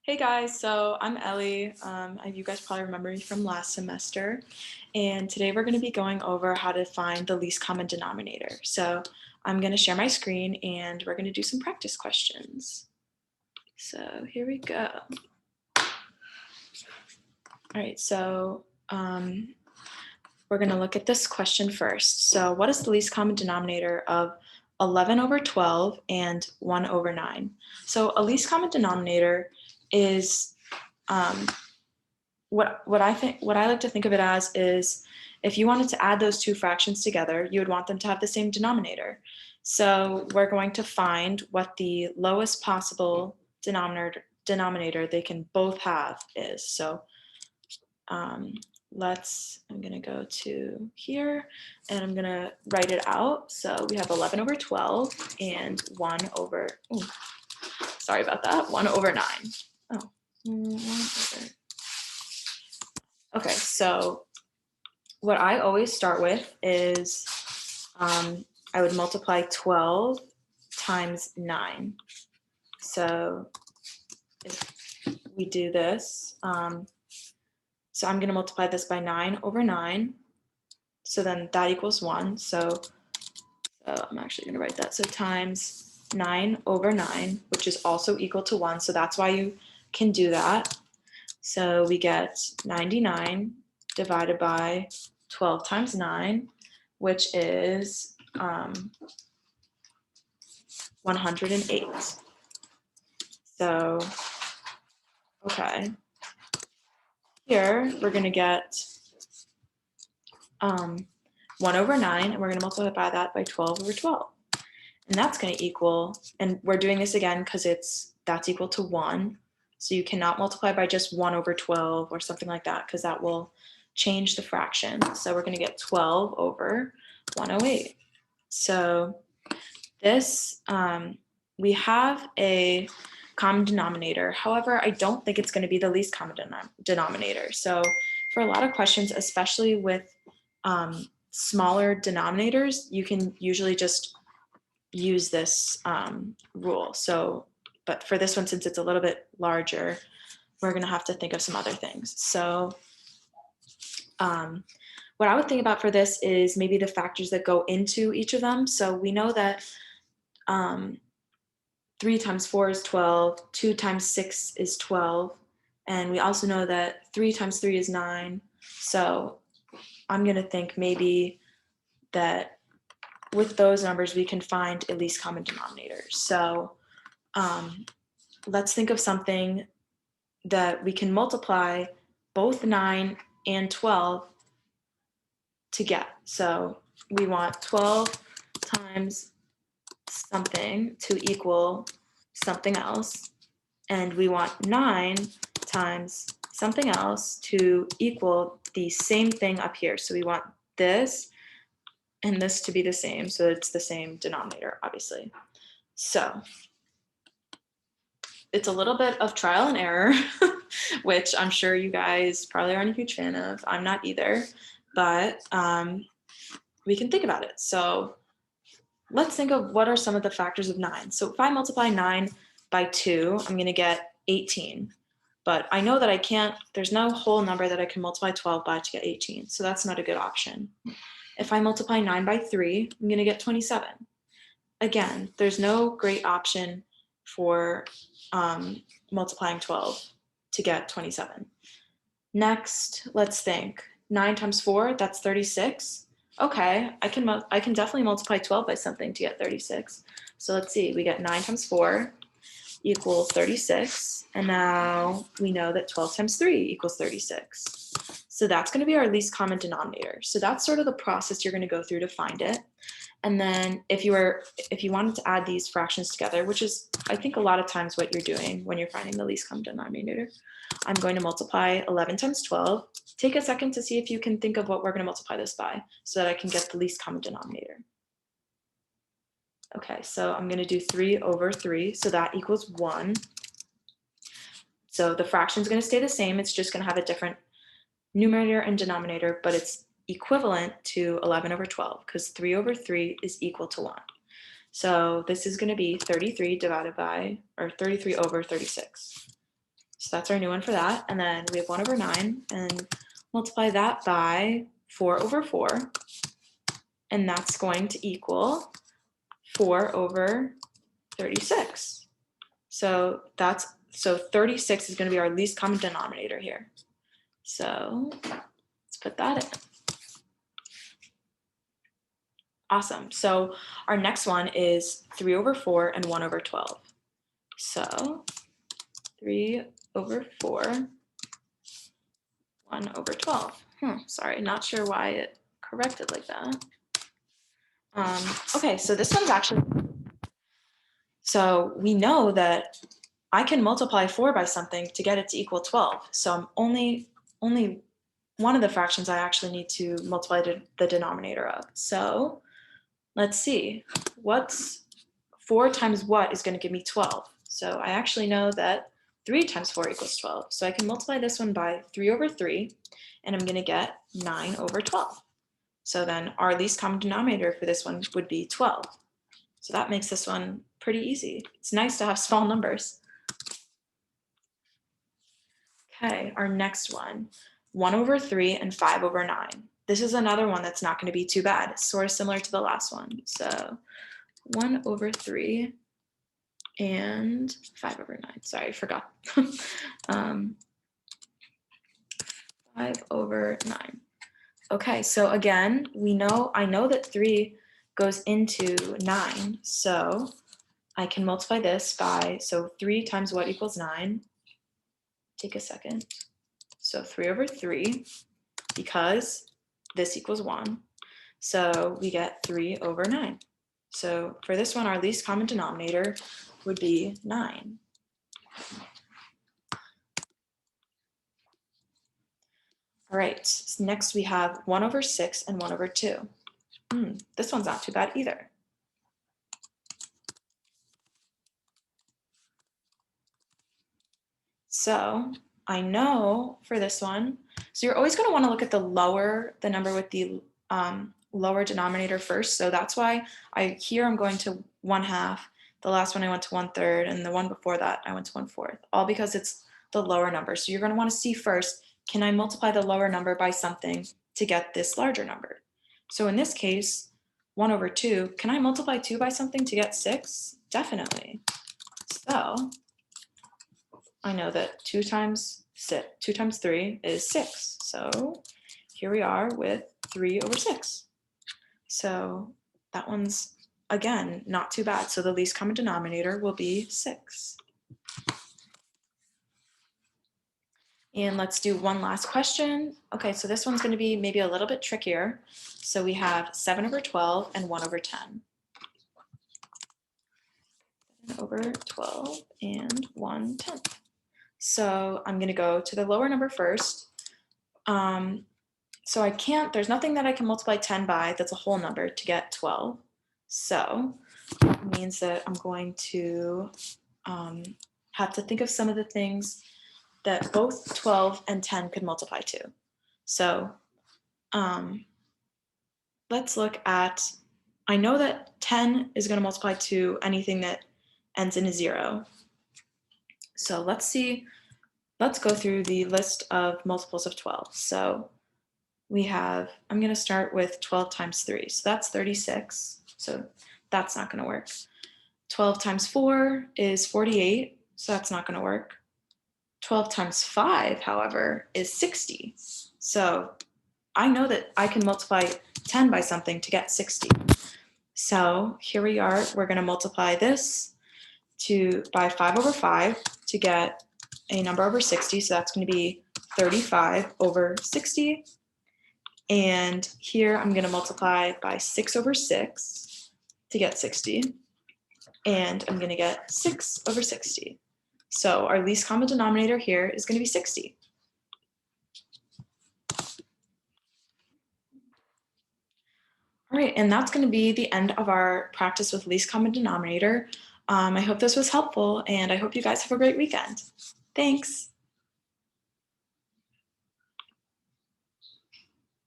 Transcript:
Hey guys, so I'm Ellie. You guys probably remember me from last semester, and today we're going to be going over how to find the least common denominator. So I'm going to share my screen and we're going to do some practice questions. So here we go. All right, so we're going to look at this question first. So what is the least common denominator of 11 over 12 and 1 over 9? So a least common denominator is what I like to think of it as is if you wanted to add those two fractions together, you would want them to have the same denominator. So we're going to find what the lowest possible denominator they can both have is. So I'm going to go to here and I'm going to write it out. So we have 11 over 12 and 1 over, sorry about that, 1 over 9. Oh, 1 over. Okay, so what I always start with is I would multiply 12 times 9. So if we do this, so I'm going to multiply this by 9 over 9. So then that equals 1. So I'm actually going to write that. So times 9 over 9, which is also equal to 1. So that's why you can do that. So we get 99 divided by 12 times 9, which is 108. So, okay. Here, we're going to get 1 over 9, and we're going to multiply that by 12 over 12. And that's going to equal, and we're doing this again because that's equal to 1. So you cannot multiply by just 1 over 12 or something like that because that will change the fraction. So we're going to get 12 over 108. So this, we have a common denominator. However, I don't think it's going to be the least common denominator. So for a lot of questions, especially with smaller denominators, you can usually just use this rule. So, but for this one, since it's a little bit larger, we're going to have to think of some other things. So what I would think about for this is maybe the factors that go into each of them. So we know that 3 times 4 is 12, 2 times 6 is 12, and we also know that 3 times 3 is 9. So I'm going to think maybe that with those numbers, we can find at least common denominators. So let's think of something that we can multiply both 9 and 12 to get. So we want 12 times something to equal something else, and we want 9 times something else to equal the same thing up here. So we want this and this to be the same, so it's the same denominator, obviously. So it's a little bit of trial and error, which I'm sure you guys probably aren't a huge fan of. I'm not either, but we can think about it. So let's think of what are some of the factors of 9. So if I multiply 9 by 2, I'm going to get 18. But I know that I can't, there's no whole number that I can multiply 12 by to get 18. So that's not a good option. If I multiply 9 by 3, I'm going to get 27. Again, there's no great option for multiplying 12 to get 27. Next, let's think. 9 times 4, that's 36. Okay, I can definitely multiply 12 by something to get 36. So let's see, we get 9 times 4 equals 36, and now we know that 12 times 3 equals 36. So that's going to be our least common denominator. So that's sort of the process you're going to go through to find it. And then if you wanted to add these fractions together, which is I think a lot of times what you're doing when you're finding the least common denominator, I'm going to multiply 11 times 12. Take a second to see if you can think of what we're going to multiply this by so that I can get the least common denominator. Okay, so I'm going to do 3 over 3, so that equals 1. So the fraction is going to stay the same. It's just going to have a different numerator and denominator, but it's equivalent to 11 over 12 because 3 over 3 is equal to 1. So this is going to be 33 divided by, or 33 over 36. So that's our new one for that. And then we have 1 over 9, and multiply that by 4 over 4. And that's going to equal 4 over 36. So 36 is going to be our least common denominator here. So let's put that in. Awesome. So our next one is 3 over 4 and 1 over 12. So 3 over 4, 1 over 12. Sorry, not sure why it corrected like that. Okay, so this one's actually, so we know that I can multiply 4 by something to get it to equal 12. So I'm only one of the fractions I actually need to multiply the denominator of. So let's see, what's 4 times what is going to give me 12? So I actually know that 3 times 4 equals 12. So I can multiply this one by 3 over 3, and I'm going to get 9 over 12. So then our least common denominator for this one would be 12. So that makes this one pretty easy. It's nice to have small numbers. Okay, our next one, 1 over 3 and 5 over 9. This is another one that's not going to be too bad. It's sort of similar to the last one. So 1 over 3 and 5 over 9. Sorry, I forgot. 5 over 9. Okay, so again, I know that 3 goes into 9, so I can multiply this by, so 3 times what equals 9? Take a second. So 3 over 3, because this equals 1, so we get 3 over 9. So for this one, our least common denominator would be 9. All right, so next we have 1 over 6 and 1 over 2. This one's not too bad either. So I know for this one, so you're always going to want to look at the number with the lower denominator first. So that's why I'm going to 1/2. The last one I went to 1/3, and the one before that I went to 1/4, all because it's the lower number. So you're going to want to see first, can I multiply the lower number by something to get this larger number? So in this case, 1 over 2, can I multiply 2 by something to get 6? Definitely. So I know that 2 times 3 is 6. So here we are with 3 over 6. So that one's, again, not too bad. So the least common denominator will be 6. And let's do one last question. Okay, so this one's going to be maybe a little bit trickier. So we have 7 over 12 and 1 over 10. 7 over 12 and 1/10. So I'm going to go to the lower number first. So there's nothing that I can multiply 10 by that's a whole number to get 12. So that means that I'm going to have to think of some of the things that both 12 and 10 could multiply to. So let's look at, I know that 10 is going to multiply to anything that ends in a 0. So let's go through the list of multiples of 12. So I'm going to start with 12 times 3. So that's 36. So that's not going to work. 12 times 4 is 48. So that's not going to work. 12 times 5, however, is 60. So I know that I can multiply 10 by something to get 60. So here we are. We're going to multiply this by 5 over 5 to get a number over 60. So that's going to be 35 over 60. And here I'm going to multiply by 6 over 6 to get 60. And I'm going to get 6 over 60. So our least common denominator here is going to be 60. All right, and that's going to be the end of our practice with least common denominator. I hope this was helpful, and I hope you guys have a great weekend. Thanks.